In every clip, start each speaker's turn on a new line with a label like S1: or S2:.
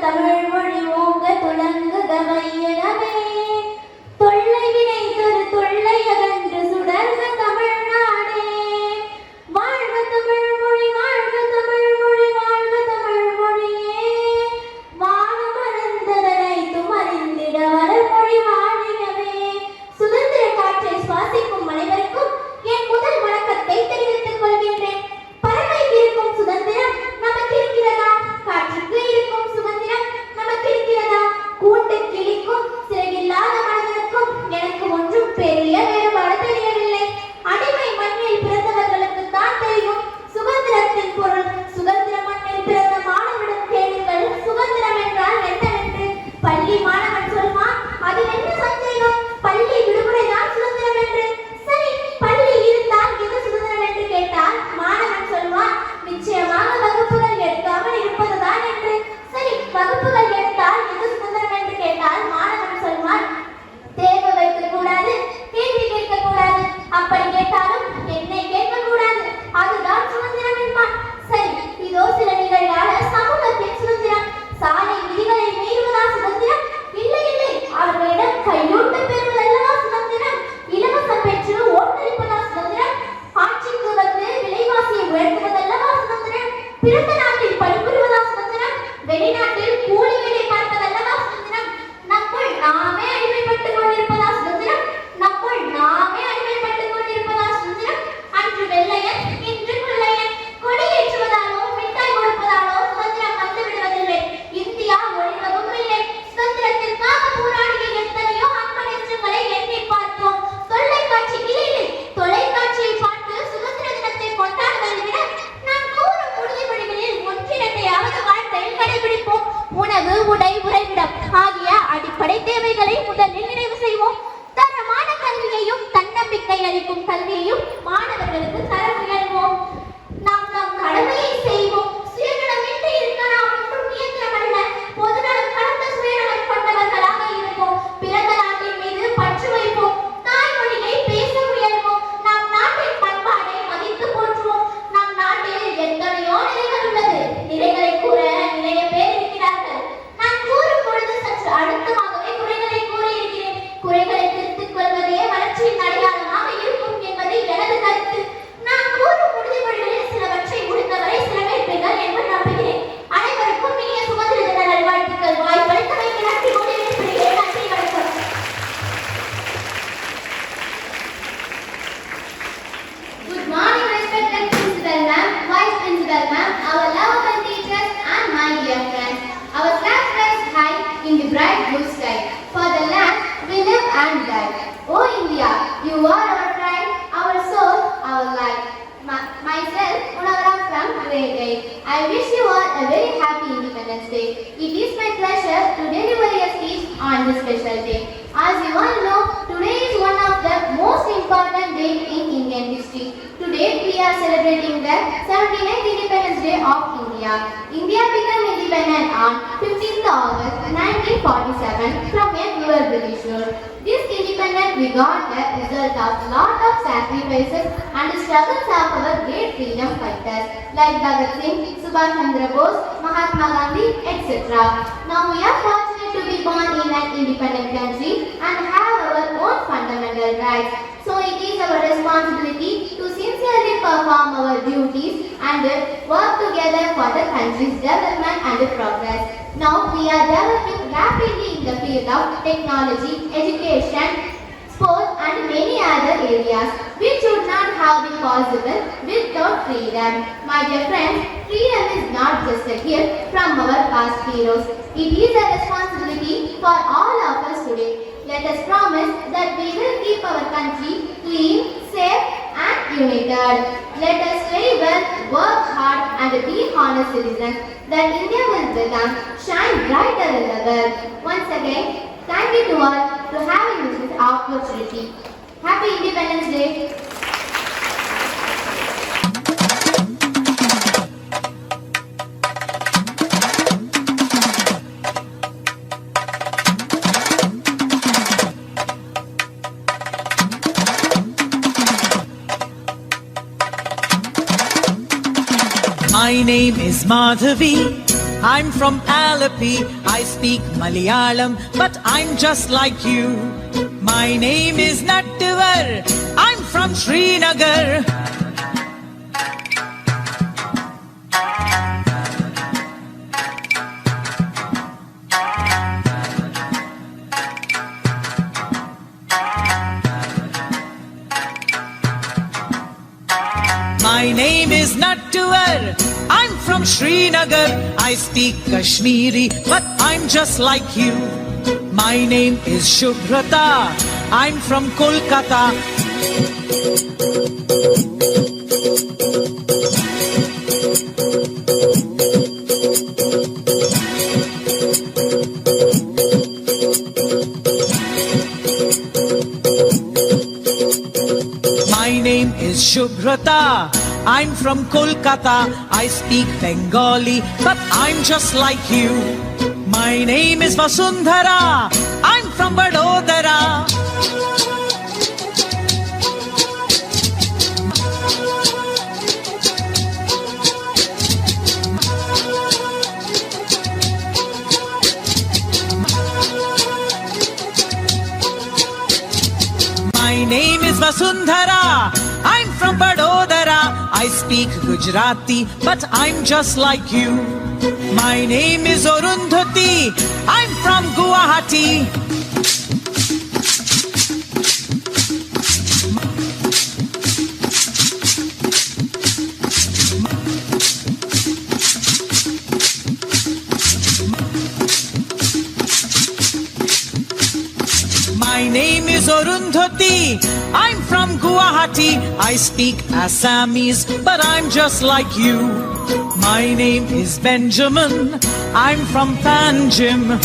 S1: தமிழ் மொழி ஓங்க துளங்குக வையனவே. தொல்லை வினை தரு தொல்லை அகன்று சுடர்க தமிழ்நாடே. வாழ்க தமிழ் மொழி, வாழ்க தமிழ் மொழி, வாழ்க தமிழ் மொழியே. வானம் மறந்ததனைத்தும் அறிந்திட வளர்மொழி வாழியவே. சுதந்திர காற்றை சுவாசிக்கும் அனைவருக்கும் என் முதல் வணக்கத்தை தெரிவித்துக் கொள்கின்றேன். பறவைக்கு இருக்கும் சுதந்திரம் நமக்கு இருக்கிறதா? காற்றுக்கு இருக்கும் சுதந்திரம் நமக்கு இருக்கிறதா? கூட்டு கிளிக்கும் சிறகில்லாத மனிதனுக்கும் எனக்கு ஒன்றும் பெரிய வேறுபாடு தெரியவில்லை. அடிமை மண்ணில் பிறந்தவர்களுக்கு தான் தெரியும் சுதந்திரத்தின் பொருள். சுதந்திர மண்ணில் பிறந்த மாணவனிடம் கேளுங்கள் சுதந்திரம் என்றால் என்னவென்று. பள்ளி மாணவன் சொல்வான், அதில் என்ன சந்தேகம், பள்ளி விடுமுறை தான் சுதந்திரம் என்று. சரி, பள்ளி இருந்தால் எது சுதந்திரம் என்று கேட்டால் மாணவன் சொல்வான், நிச்சயமாக வகுப்புகள் எடுக்காமல் இருப்பதுதான் என்று. சரி, வகுப்புகள் எடுத்தால் எது சுதந்திரம் என்று கேட்டால் மாணவன் சொல்வான், தேர்வு வைக்க கூடாது, கேள்வி கேட்க கூடாது, அப்படி கேட்டாலும் என்னை கேட்க கூடாது, அதுதான் சுதந்திரம் என்பான். சரி, இதோ சில நிகழ்கால சமூகத்தின் சுதந்திரம். சாலை விதிகளை மீறுவதா சுதந்திரம்? இல்லை இல்லை, அவர்களிடம் கையூட்டு பெறுவதல்லவா சுதந்திரம்? இலவசம் பெற்று ஓட்டளிப்பதா சுதந்திரம்? ஆட்சிக்கு வந்து விலைவாசியை உயர்த்துவதல்லவா சுதந்திரம்? பிறந்த நாட்டில் பணிபுரிவதா சுதந்திரம்? வெளிநாட்டில் கூலி வேலை பார்ப்பதல்லவா சுதந்திரம்? நம்முள் நாமே அடிமைப்பட்டுக் கொண்டிருப்பதா சுதந்திரம்? நம்முள் நாமே அடிமைப்பட்டுக் கொண்டிருப்பதா சுதந்திரம்? அன்று வெள்ளையன், இன்று கொள்ளையன். கொடியேற்றுவதாலோ மிட்டாய் கொடுப்பதாலோ சுதந்திரம் வந்து விடுவதில்லை. இந்தியா ஒழிவதும் இல்லை. சுதந்திரத்திற்காக போராடிய எத்தனையோ அன்ப நெஞ்சங்களை எண்ணி பார்த்தோம். தொலைக்காட்சியில் இல்லை, தொலைக்காட்சியை பார்த்து சுதந்திர தினத்தை கொண்டாடுவதை விட நான் கூறும் உறுதிமொழிகளில் ஒன்றிரண்டையாவது வாழ்க்கையில் கடைபிடிப்போம். உணவு, உடை, உறைவிடம் ஆகிய அடிப்படை தேவைகளை முதலில் நிறைவு செய்வோம். தரமான கல்வியையும் தன்னம்பிக்கை அளிக்கும் கல்வியையும் மாணவர்களுக்கு தர முயல்வோம். நாம் நம் கடமையை செய்வோம். சுயநலமின்றி இருக்க நாம் ஒன்றும் இயந்திரமல்ல. பொதுநலம் கடந்த சுயநலம் கொண்டவர்களாக இருப்போம். பிறந்த நாட்டின் மீது பற்று வைப்போம். தாய்மொழியை பேச முயல்வோம். நம் நாட்டின் பண்பாடை மதித்து போற்றுவோம். நம் நாட்டில் எத்தனையோ நிலைகள் உள்ளது. நிலைகளை கூற நிறைய பேர் இருக்கிறார்கள். நான் கூறும் பொழுது சற்று அழுத்தமாகவே குறைகளை கூறியிருக்கிறேன். குறைகளை திருத்திக் கொள்வதே வளர்ச்சியின் அடையாளமாக இருக்கும் என்பது எனது கருத்து. நான் கூறும் உறுதிமொழிகளில் சிலவற்றை முடிந்தவரை சிறமேற்பீர்கள் என்று நம்புகிறேன். அனைவருக்கும் இனிய சுதந்திர தின நல்வாழ்த்துக்கள். வாய்ப்பளித்தமைக்கு நன்றி கூறி விடைபெறுகிறேன். நன்றி, வணக்கம்.
S2: Good morning, respected principal ma'am, vice principal ma'am, our lovable teachers and my dear friends. Our flag flies high in the bright blue sky. For the land we live and die. Oh India, you are our pride, our soul, our life. Myself, Unavara from Grade 8. I wish you all a very happy Independence Day. It is my pleasure to deliver a speech on this special day. As you all know, today is one of the most important days in Indian history. Today we are celebrating the 79th Independence Day of India. India became independent on 15th August 1947 from a cruel British rule. This independence we got the result of lot of sacrifices and struggles of our great freedom fighters like Bhagat Singh, Subhash Chandra Bose, Mahatma Gandhi, etc. Now we are fortunate to be born in an independent country and have our own fundamental rights. So it is our responsibility to sincerely perform our duties and work together for the country's development and progress. Now we are developing rapidly in the field of technology, education, sports and many other areas which would not have been possible without freedom. My dear friends, freedom is not just a gift from our past heroes. It is a responsibility for all of us today. Let us promise that we will keep our country clean, safe and united. Let us study well, work hard and be honest citizens, that India will become shine brighter in the world. Once again, thank you to all for having this opportunity. Happy Independence Day.
S3: My name is Madhavi. I'm from Alleppey, I speak Malayalam, but I'm just like you. My name is Nattivar, I'm from Srinagar. My name is Nattivar, I'm from Srinagar. I speak Kashmiri, but I'm just like you. My name is Shubhrata, I'm from Kolkata. My name is Shubhrata, I'm from Kolkata. I speak Bengali, but I'm just like you. My name is Vasundhara, I'm from Vadodara. My name is Vasundhara, I'm from Vadodara. I speak Gujarati, but I'm just like you. My name is Arundhati, I'm from Guwahati. My name is Arundhati, I'm from Guwahati. I speak Assamese, but I'm just like you. My name is Benjamin, I'm from Panjim.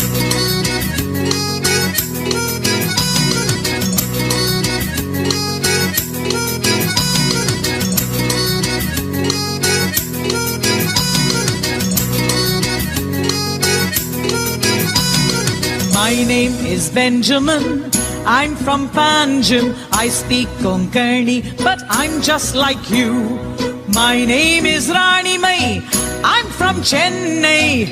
S3: My name is Benjamin, I'm from Panjim. I speak Konkani, but I'm just like you. My name is Rani Mai, I'm from Chennai.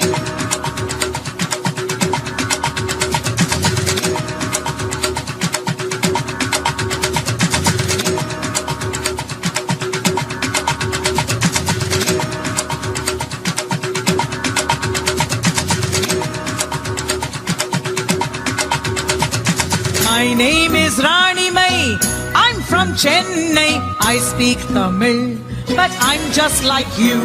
S3: My name is Rani Mai, I'm from Chennai. I speak Tamil, but I'm just like you.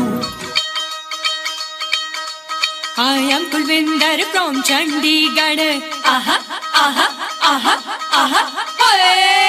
S4: I am Kulvinder from Chandigarh. Aha, aha, aha, aha. Hey!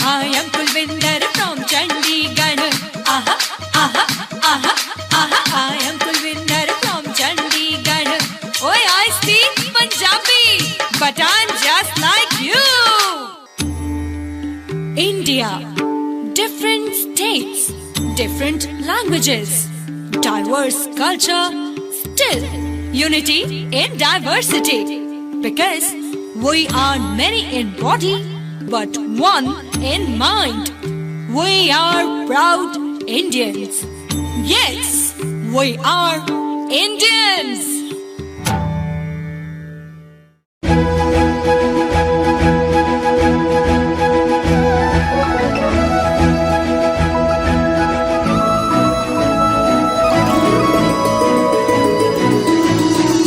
S4: I am Kulvinder from Chandigarh. Aha, aha, aha, aha. I am Kulvinder from Chandigarh. Oh, I speak Punjabi, but I'm just like you. India, different states, different languages, diverse culture, still unity in diversity. Because we are many in body, but one in mind. We are proud Indians. Yes, we are Indians.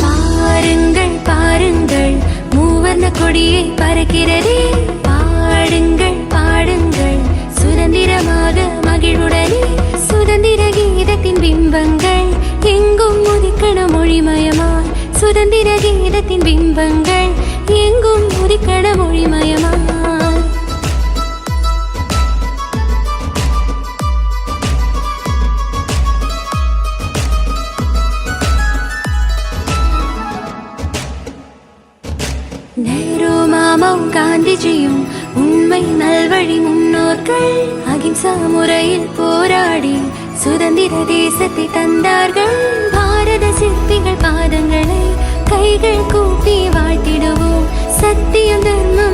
S5: பாருங்கள் பாருங்கள் மூவர்ண கொடியை பறக்கிறதே பாடுங்கள் பாடுங்கள் சுதந்திரமாக மகிழ்வுடனே சுதந்திர கீதத்தின் பிம்பங்கள் எங்கும் முதிக்கண மொழிமய உண்மை நல்வழி முன்னோர்கள் அகிம்சா முறையில் போராடி சுதந்திர தேசத்தை தந்தார்கள். பாரத சிற்பிகள் பாதங்களை கைகள் கூப்பி வாழ்த்திடுவோம். சத்தியம் தர்மம்